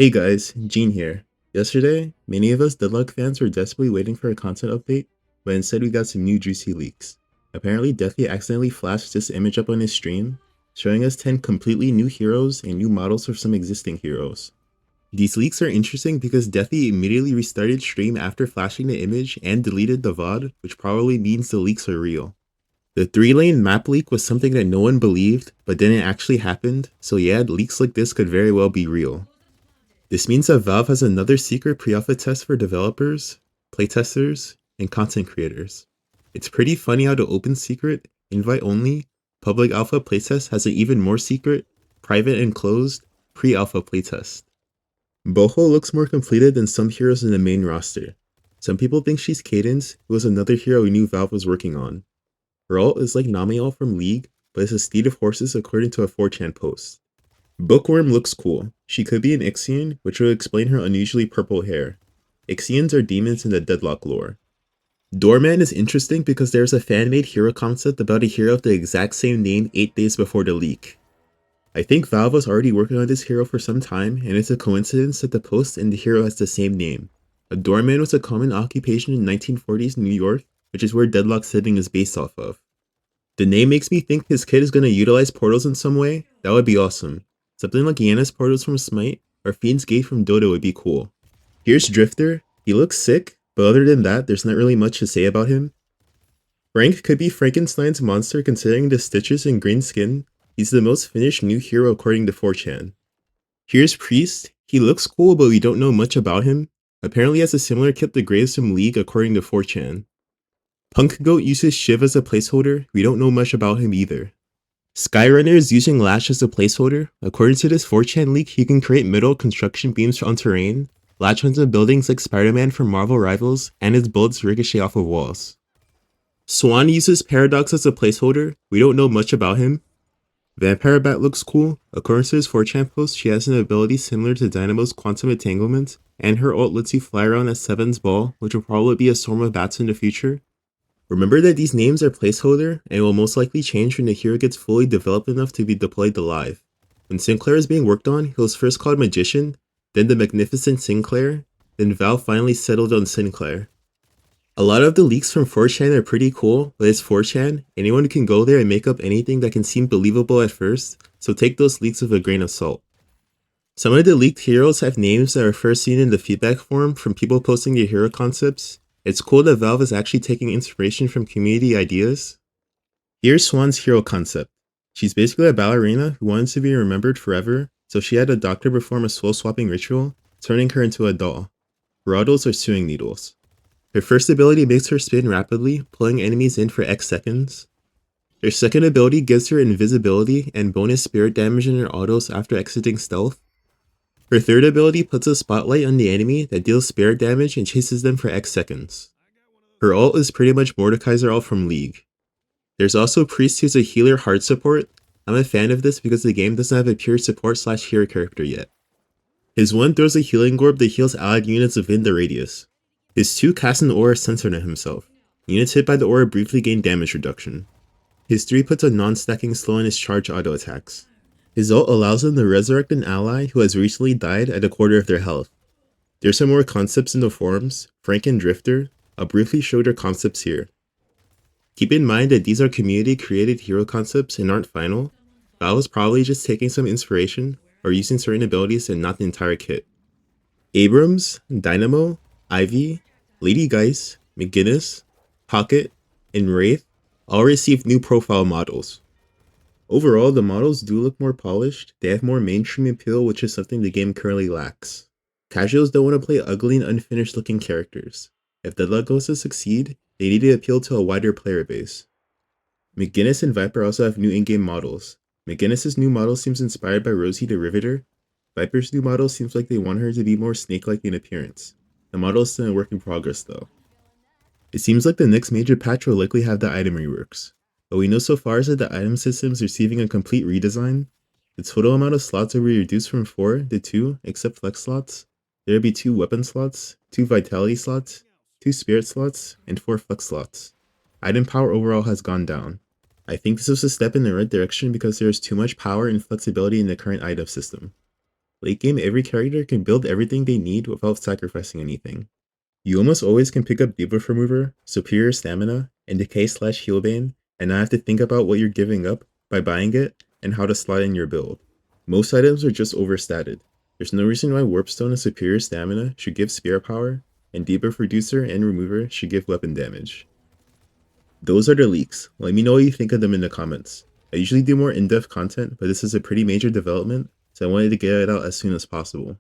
Hey guys, Gene here. Yesterday, many of us Deadlock fans were desperately waiting for a content update, but instead we got some new juicy leaks. Apparently, Deathy accidentally flashed this image up on his stream, showing us 10 completely new heroes and new models for some existing heroes. These leaks are interesting because Deathy immediately restarted stream after flashing the image and deleted the VOD, which probably means the leaks are real. The 3-lane map leak was something that no one believed, but then it actually happened, so yeah, leaks like this could very well be real. This means that Valve has another secret pre-alpha test for developers, playtesters, and content creators. It's pretty funny how the open secret, invite-only, public alpha playtest has an even more secret, private and closed, pre-alpha playtest. Boho looks more completed than some heroes in the main roster. Some people think she's Cadence, who was another hero we knew Valve was working on. Her ult is like Namiel from League, but it's a steed of horses according to a 4chan post. Bookworm looks cool. She could be an Ixion, which would explain her unusually purple hair. Ixions are demons in the Deadlock lore. Doorman is interesting because there's a fan-made hero concept about a hero of the exact same name 8 days before the leak. I think Valve was already working on this hero for some time, and it's a coincidence that the post and the hero has the same name. A doorman was a common occupation in 1940s New York, which is where Deadlock's setting is based off of. The name makes me think his kid is going to utilize portals in some way. That would be awesome. Something like Mcginnis portals from Smite or Fiend's Gate from Dota would be cool. Here's Drifter. He looks sick, but other than that, there's not really much to say about him. Frank could be Frankenstein's monster considering the stitches and green skin. He's the most finished new hero according to 4chan. Here's Priest. He looks cool, but we don't know much about him. Apparently he has a similar kit to Graves from League according to 4chan. Punk Goat uses Shiv as a placeholder. We don't know much about him either. Skyrunner is using Lash as a placeholder. According to this 4chan leak, he can create middle construction beams on terrain, latch onto buildings like Spider-Man from Marvel Rivals, and his bullets ricochet off of walls. Swan uses Paradox as a placeholder. We don't know much about him. Vampire Bat looks cool. According to his 4chan post, she has an ability similar to Dynamo's Quantum Entanglement, and her ult lets you fly around as Seven's Ball, which will probably be a swarm of bats in the future. Remember that these names are placeholder and will most likely change when the hero gets fully developed enough to be deployed to live. When Sinclair is being worked on, he was first called Magician, then the Magnificent Sinclair, then Valve finally settled on Sinclair. A lot of the leaks from 4chan are pretty cool, but it's 4chan, anyone can go there and make up anything that can seem believable at first, so take those leaks with a grain of salt. Some of the leaked heroes have names that are first seen in the feedback forum from people posting their hero concepts. It's cool that Valve is actually taking inspiration from community ideas. Here's Swan's hero concept. She's basically a ballerina who wanted to be remembered forever, so she had a doctor perform a soul swapping ritual, turning her into a doll. Raddles are sewing needles. Her first ability makes her spin rapidly, pulling enemies in for X seconds. Her second ability gives her invisibility and bonus spirit damage in her autos after exiting stealth. Her third ability puts a spotlight on the enemy that deals spirit damage and chases them for X seconds. Her ult is pretty much Mordekaiser ult from League. There's also Priest who's a healer hard support. I'm a fan of this because the game doesn't have a pure support / hero character yet. His 1 throws a healing orb that heals allied units within the radius. His 2 casts an aura centered on himself. Units hit by the aura briefly gain damage reduction. His 3 puts a non-stacking slow on his charge auto attacks. His ult allows them to resurrect an ally who has recently died at a quarter of their health. There's some more concepts in the forums. Frank and Drifter. I'll briefly show their concepts here. Keep in mind that these are community created hero concepts and aren't final. Valve is probably just taking some inspiration or using certain abilities and not the entire kit. Abrams, Dynamo, Ivy, Lady Geist, Mcginnis, Pocket, and Wraith all received new profile models. Overall, the models do look more polished. They have more mainstream appeal, which is something the game currently lacks. Casuals don't want to play ugly and unfinished looking characters. If Deadlock goes to succeed, they need to appeal to a wider player base. Mcginnis and Vyper also have new in-game models. Mcginnis' new model seems inspired by Rosie the Riveter. Viper's new model seems like they want her to be more snake-like in appearance. The model is still a work in progress though. It seems like the next major patch will likely have the item reworks. What we know so far is that the item system is receiving a complete redesign. The total amount of slots will be reduced from 4 to 2, except flex slots. There will be 2 weapon slots, 2 vitality slots, 2 spirit slots, and 4 flex slots. Item power overall has gone down. I think this was a step in the right direction because there is too much power and flexibility in the current item system. Late game, every character can build everything they need without sacrificing anything. You almost always can pick up debuff remover, superior stamina, and decay/healbane, and not have to think about what you're giving up by buying it and how to slot in your build. Most items are just overstated. There's no reason why Warpstone and superior stamina should give spear power, and debuff reducer and remover should give weapon damage. Those are the leaks. Let me know what you think of them in the comments. I usually do more in-depth content, but this is a pretty major development, so I wanted to get it out as soon as possible.